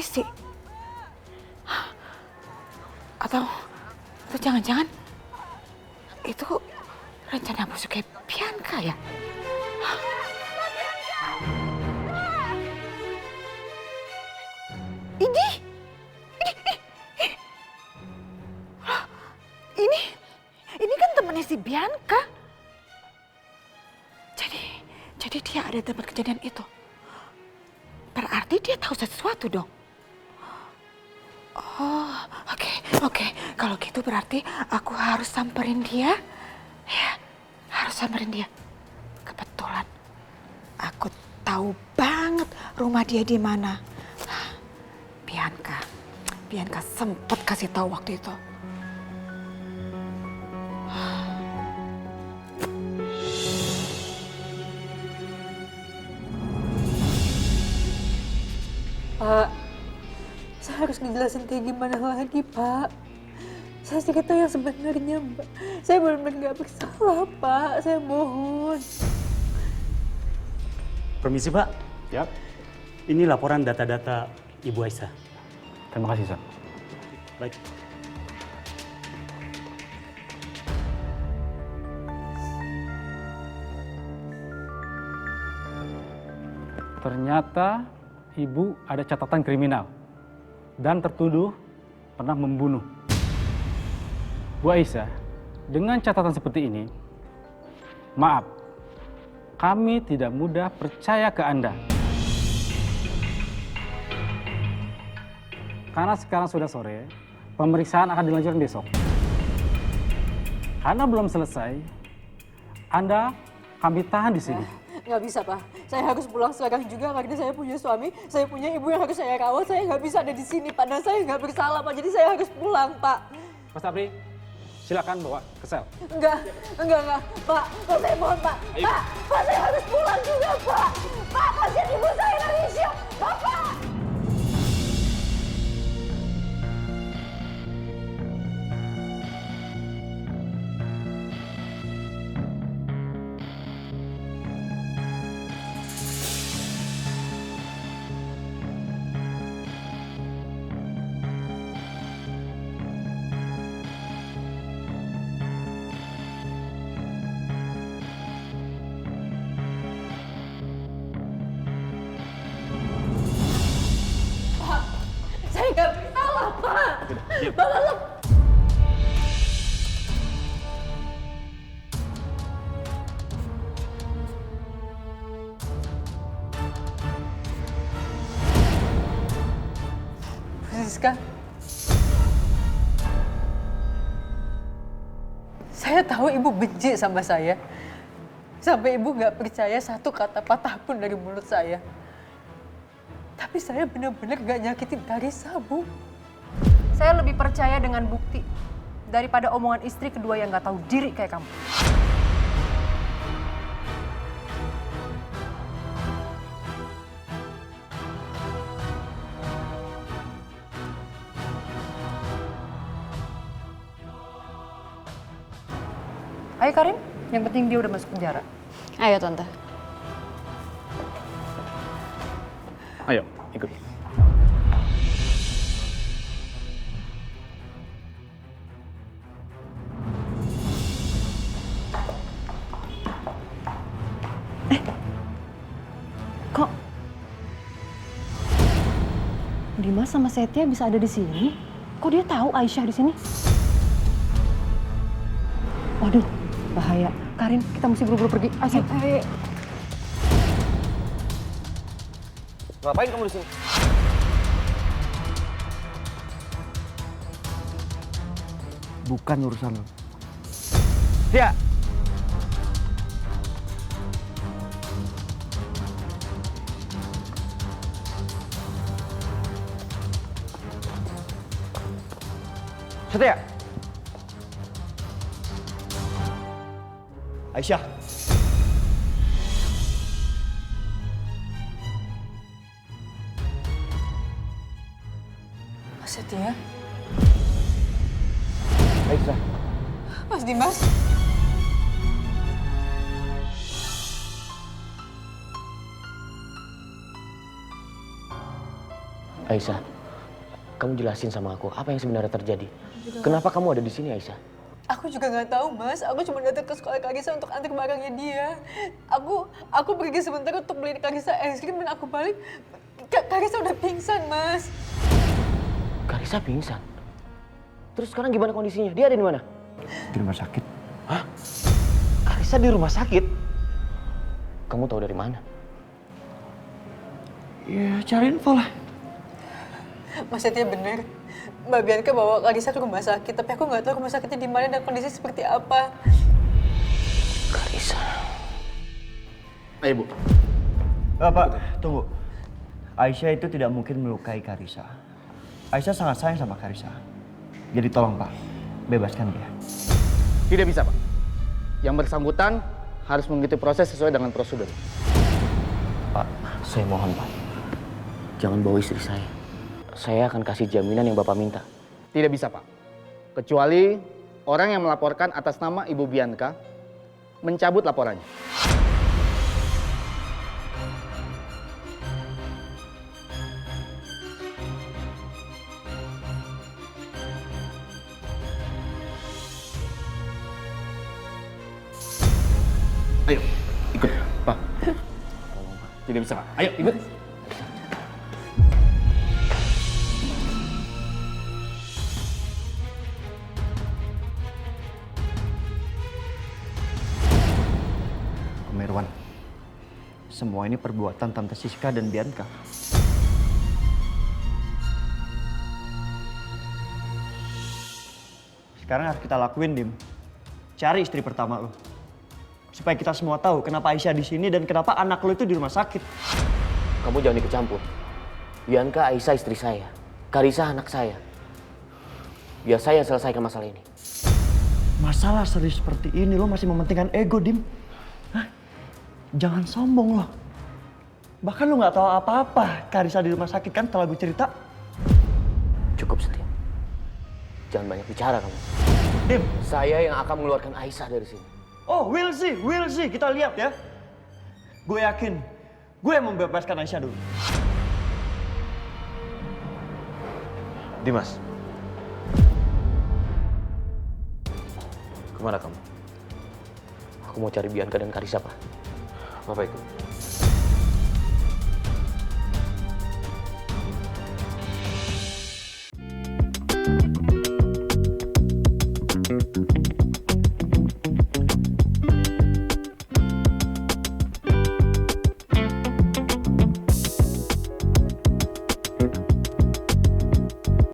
polisi. Atau jangan-jangan itu rencana busuknya Bianca ya? Ini kan temannya si Bianca. Jadi dia ada tempat kejadian itu. Berarti dia tahu sesuatu dong. Oh, oke. Kalau gitu berarti aku harus samperin dia. Ya, harus samperin dia. Kebetulan aku tahu banget rumah dia di mana. Bianca sempet kasih tahu waktu itu. Pak, saya harus ngejelasin kayak gimana lagi, Pak. Saya cerita yang sebenarnya, Mbak. Saya benar-benar gak bersalah, Pak. Saya mohon. Permisi, Pak. Ya, Ini laporan data-data Ibu Aisyah. terima kasih, Sir. Baik. Ternyata Ibu ada catatan kriminal dan tertuduh pernah membunuh. Bu Aisyah, dengan catatan seperti ini, maaf, kami tidak mudah percaya ke Anda. Karena sekarang sudah sore, pemeriksaan akan dilanjutkan besok. Karena belum selesai, Anda kami tahan di sini. Nggak bisa, Pak. Saya harus pulang sekarang juga karena saya punya suami, saya punya ibu yang harus saya rawat. Saya nggak bisa ada di sini, Pak. Dan saya nggak bersalah, Pak. Jadi saya harus pulang, Pak. Mas Apri, silakan bawa ke sel. Enggak. Pak, saya mohon, Pak. Pak, saya harus pulang juga, Pak. Pak, kasihan ibu saya nangis ya. Bapak. Saya nggak bersalah, Pak. Bapak Siska, saya tahu ibu benci sama saya. Sampai ibu nggak percaya satu kata patah pun dari mulut saya. Tapi saya benar-benar gak nyakitin Karissa, Bu. Saya lebih percaya dengan bukti daripada omongan istri kedua yang gak tahu diri kayak kamu. Ayo Karin, yang penting dia udah masuk penjara. Ayo Tante. Ayo, ikut. Kok Dimas sama Setia bisa ada di sini? Kok dia tahu Aisyah di sini? Waduh, bahaya. Karin, kita mesti buru-buru pergi. Ayo. Ngapain kamu di sini? Bukan urusan lo. Dia. Setia. Aisyah. Mas Setia, Aisyah. Mas Dimas. Aisyah, kamu jelasin sama aku apa yang sebenarnya terjadi. Kenapa kamu ada di sini, Aisyah? Aku juga nggak tahu, Mas. Aku cuma datang ke sekolah Karisa untuk antar barangnya dia. Aku pergi sebentar untuk beliin Karisa es krim dan aku balik. Karisa udah pingsan, Mas. Karisa pingsan? Terus sekarang gimana kondisinya? Dia ada di mana? Di rumah sakit. Hah? Karisa di rumah sakit? Kamu tahu dari mana? Ya cari info lah. Mas Setia bener. Mbak Bianca bawa Karisa ke rumah sakit, tapi aku nggak tahu rumah sakitnya di mana dan kondisi seperti apa. Karisa. Ayo Bu. Pak, tunggu. Aisyah itu tidak mungkin melukai Karisa. Aisyah sangat sayang sama Karisa. Jadi tolong Pak, bebaskan dia. Tidak bisa, Pak. Yang bersangkutan harus mengikuti proses sesuai dengan prosedur. Pak, saya mohon Pak. Jangan bawa istri saya. Saya akan kasih jaminan yang Bapak minta. Tidak bisa, Pak. Kecuali orang yang melaporkan atas nama Ibu Bianca mencabut laporannya. Ayo, ikut. Pak. Tidak bisa, Pak. Ayo, ikut. Om Irwan, semua ini perbuatan Tante Siska dan Bianca. Sekarang harus kita lakuin, Dim. Cari istri pertama lo. Supaya kita semua tahu kenapa Aisyah di sini dan kenapa anak lo itu di rumah sakit. Kamu jangan ikut campur. Bianca Aisyah istri saya. Karisa anak saya. Biar saya yang selesaikan masalah ini. Masalah serius seperti ini lo masih mementingkan ego, Dim. Hah? Jangan sombong lo. Bahkan lo nggak tahu apa-apa Karisa di rumah sakit kan setelah gue cerita. Cukup, Setia. Jangan banyak bicara kamu. Dim. Saya yang akan mengeluarkan Aisyah dari sini. Oh, we'll see. Kita lihat ya. Gue yakin, gue yang membebaskan Aisyah dulu. Dimas. Kemana kamu? Aku mau cari Bianca dan Karisa, Pak. Bapak ikut.